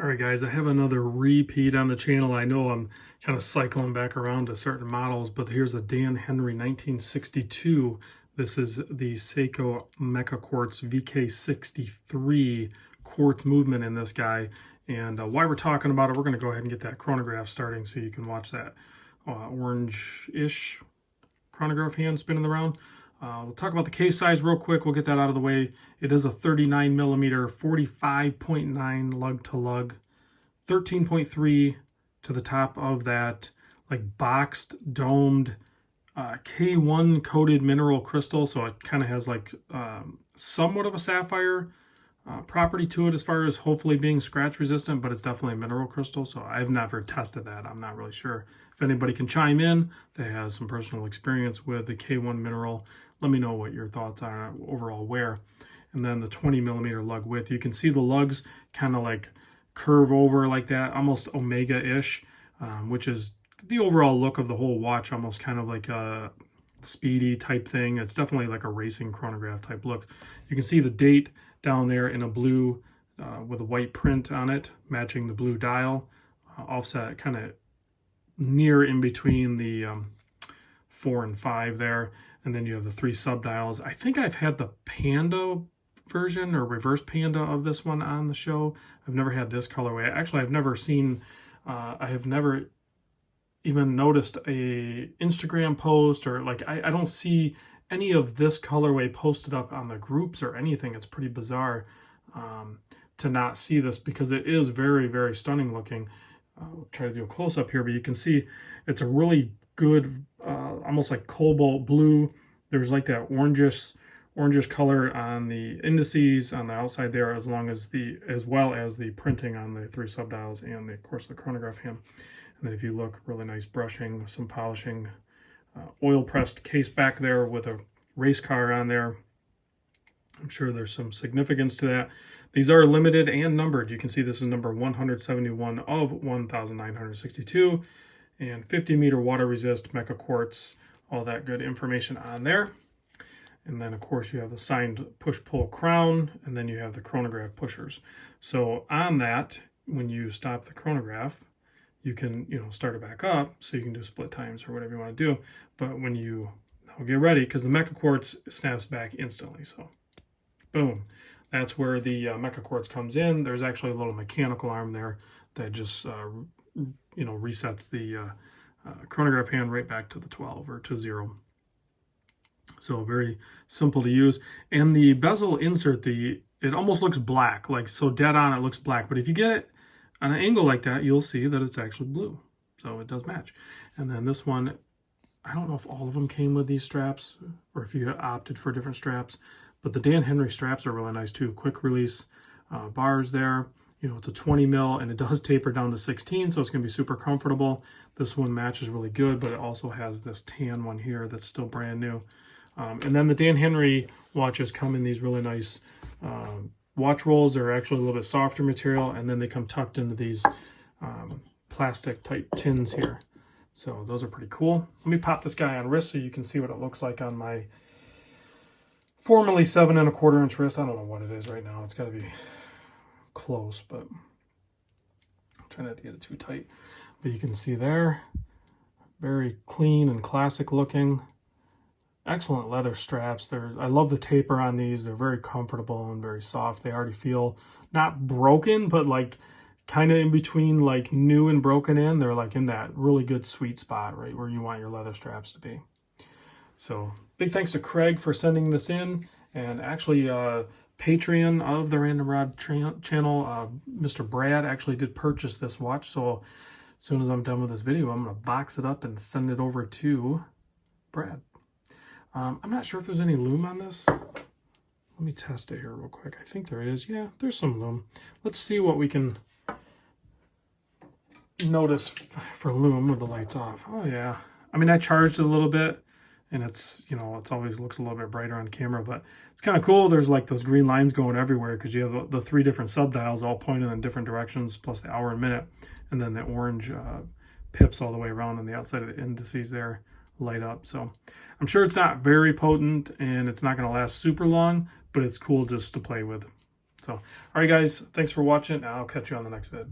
All right, guys, I have another repeat on the channel. I know I'm kind of cycling back around to certain models, but here's a Dan Henry 1962. This is the Seiko Mecha Quartz VK63 quartz movement in this guy. And while we're talking about it, we're going to go ahead and get that chronograph starting so you can watch that orange-ish chronograph hand spinning around. We'll talk about the case size real quick. We'll get that out of the way. It is a 39 millimeter, 45.9 lug to lug, 13.3 to the top of that, like boxed, domed, K1 coated mineral crystal. So it kind of has like somewhat of a sapphire property to it as far as hopefully being scratch resistant, but it's definitely a mineral crystal. So I've never tested that. I'm not really sure. If anybody can chime in that has some personal experience with the K1 mineral, let me know what your thoughts are on overall wear. And then the 20 millimeter lug width, you can see the lugs kind of like curve over like that, almost omega-ish, which is the overall look of the whole watch, almost kind of like a speedy type thing. It's definitely like a racing chronograph type look. You can see the date down there in a blue with a white print on it, matching the blue dial, offset kind of near in between the 4 and 5 there. And then you have the 3 subdials. I think I've had the Panda version or reverse Panda of this one on the show. I've never had this colorway. Actually, I've never seen, I have never even noticed a Instagram post or like, I don't see any of this colorway posted up on the groups or anything. It's pretty bizarre to not see this because it is very, very stunning looking. I'll try to do a close up here, but you can see it's a really good, almost like cobalt blue. There's like that orangish color on the indices on the outside there, as well as the printing on the 3 subdials and of course the chronograph hand. And then if you look, really nice brushing, some polishing, oil pressed case back there with a race car on there. I'm sure there's some significance to that. These are limited and numbered. You can see this is number 171 of 1962, and 50 meter water resist, Mecha Quartz, all that good information on there. And then of course you have the signed push-pull crown, and then you have the chronograph pushers. So on that, when you stop the chronograph, you can, start it back up so you can do split times or whatever you want to do. But when you get ready, because the Mecha Quartz snaps back instantly. So boom, that's where the Mecha Quartz comes in. There's actually a little mechanical arm there that just, resets the chronograph hand right back to the 12 or to 0. So very simple to use. And the bezel insert, it almost looks black, like so dead on it looks black. But if you get it on an angle like that, you'll see that it's actually blue. So it does match. And then this one, I don't know if all of them came with these straps or if you opted for different straps, but the Dan Henry straps are really nice too. Quick release bars there. It's a 20 mil and it does taper down to 16, so it's going to be super comfortable. This one matches really good, but it also has this tan one here that's still brand new. And then the Dan Henry watches come in these really nice watch rolls. They're actually a little bit softer material, and then they come tucked into these plastic type tins here. So those are pretty cool. Let me pop this guy on wrist so you can see what it looks like on my formerly 7 1/4 inch wrist. I don't know what it is right now. It's got to be close, but I'm trying not to get it too tight. But you can see there, very clean and classic looking. Excellent leather straps. I love the taper on these. They're very comfortable and very soft. They already feel not broken, but like kind of in between like new and broken in. They're like in that really good sweet spot, right where you want your leather straps to be. So big thanks to Craig for sending this in, and actually Patreon of the Random Rod channel, Mr. Brad actually did purchase this watch. So as soon as I'm done with this video, I'm going to box it up and send it over to Brad. I'm not sure if there's any lume on this. Let me test it here real quick. I think there is. Yeah, there's some lume. Let's see what we can notice for lume with the lights off. Oh yeah. I mean, I charged it a little bit, and it's, it's always looks a little bit brighter on camera, but it's kind of cool. There's like those green lines going everywhere because you have the 3 different subdials all pointing in different directions, plus the hour and minute, and then the orange pips all the way around on the outside of the indices there light up. So I'm sure it's not very potent and it's not going to last super long, but it's cool just to play with. So, all right, guys, thanks for watching. I'll catch you on the next vid.